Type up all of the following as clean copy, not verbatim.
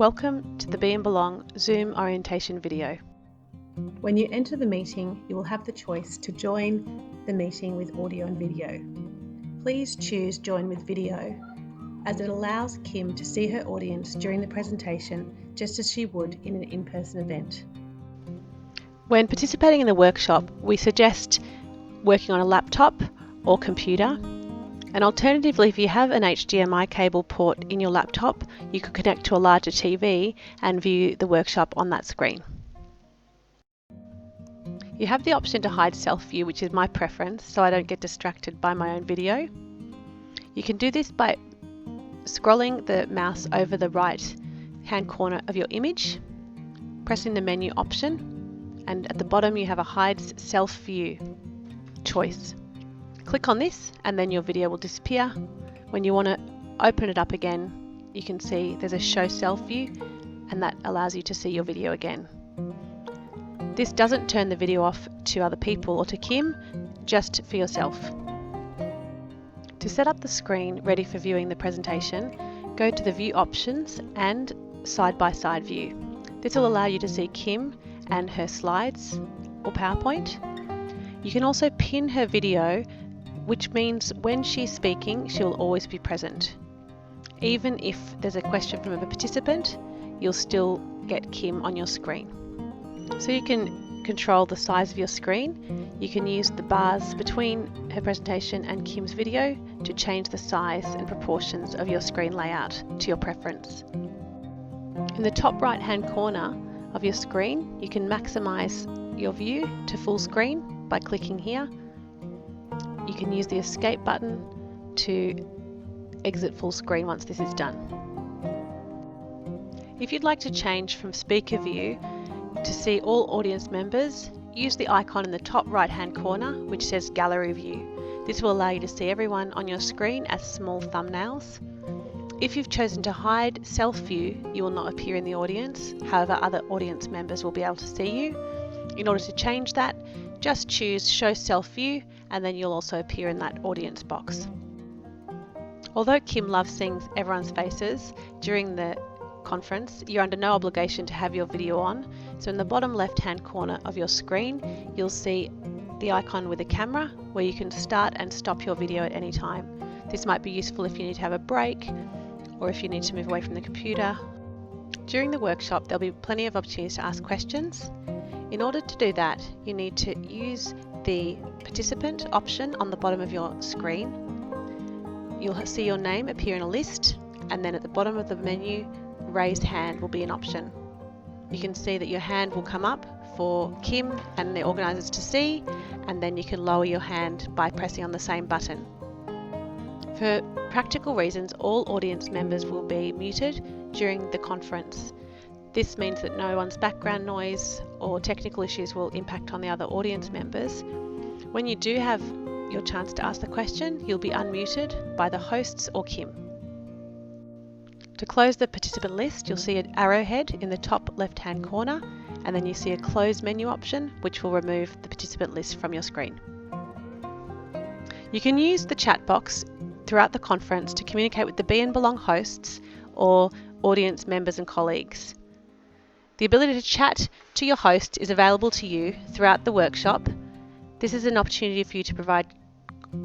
Welcome to the Be and Belong Zoom orientation video. When you enter the meeting, you will have the choice to join the meeting with audio and video. Please choose Join with Video, as it allows Kim to see her audience during the presentation just as she would in an in-person event. When participating in the workshop, we suggest working on a laptop or computer. And alternatively, if you have an HDMI cable port in your laptop, you could connect to a larger TV and view the workshop on that screen. You have the option to hide self-view, which is my preference, so I don't get distracted by my own video. You can do this by scrolling the mouse over the right hand corner of your image, pressing the menu option, and at the bottom you have a hide self-view choice. Click on this and then your video will disappear. When you want to open it up again, you can see there's a show self view, and that allows you to see your video again. This doesn't turn the video off to other people or to Kim, just for yourself. To set up the screen ready for viewing the presentation, go to the view options and side-by-side view. This will allow you to see Kim and her slides or PowerPoint. You can also pin her video, which means when she's speaking, she will always be present. Even if there's a question from a participant, you'll still get Kim on your screen. So you can control the size of your screen. You can use the bars between her presentation and Kim's video to change the size and proportions of your screen layout to your preference. In the top right hand corner of your screen, you can maximize your view to full screen by clicking here. You can use the escape button to exit full screen once this is done. If you'd like to change from speaker view to see all audience members, use the icon in the top right hand corner which says gallery view. This will allow you to see everyone on your screen as small thumbnails. If you've chosen to hide self view, you will not appear in the audience. However, other audience members will be able to see you. In order to change that, just choose show self view and then you'll also appear in that audience box. Although Kim loves seeing everyone's faces during the conference, you're under no obligation to have your video on. So in the bottom left hand corner of your screen, you'll see the icon with a camera where you can start and stop your video at any time. This might be useful if you need to have a break or if you need to move away from the computer. During the workshop, there'll be plenty of opportunities to ask questions. In order to do that, you need to use the participant option on the bottom of your screen. You'll see your name appear in a list, and then at the bottom of the menu, raised hand will be an option. You can see that your hand will come up for Kim and the organisers to see, and then you can lower your hand by pressing on the same button. For practical reasons, all audience members will be muted during the conference. This means that no one's background noise or technical issues will impact on the other audience members. When you do have your chance to ask the question, you'll be unmuted by the hosts or Kim. To close the participant list, you'll see an arrowhead in the top left-hand corner, and then you see a close menu option, which will remove the participant list from your screen. You can use the chat box throughout the conference to communicate with the Be and Belong hosts or audience members and colleagues. The ability to chat to your host is available to you throughout the workshop. This is an opportunity for you to provide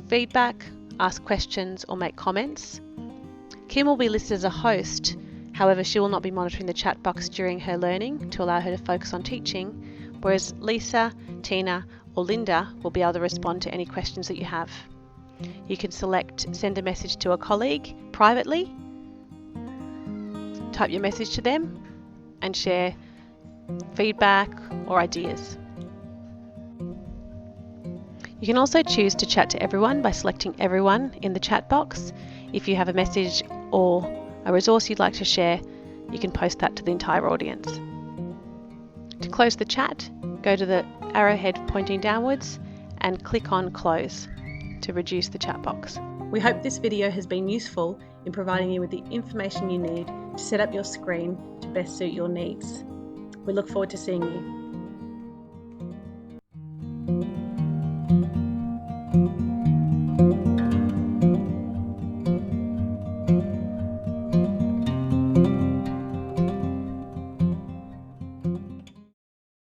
feedback, ask questions, or make comments. Kim will be listed as a host, however she will not be monitoring the chat box during her learning to allow her to focus on teaching, whereas Lisa, Tina, or Linda will be able to respond to any questions that you have. You can select send a message to a colleague privately, type your message to them, and share feedback or ideas. You can also choose to chat to everyone by selecting everyone in the chat box. If you have a message or a resource you'd like to share, you can post that to the entire audience. To close the chat, go to the arrowhead pointing downwards and click on close to reduce the chat box. We hope this video has been useful in providing you with the information you need to set up your screen to best suit your needs. We look forward to seeing you.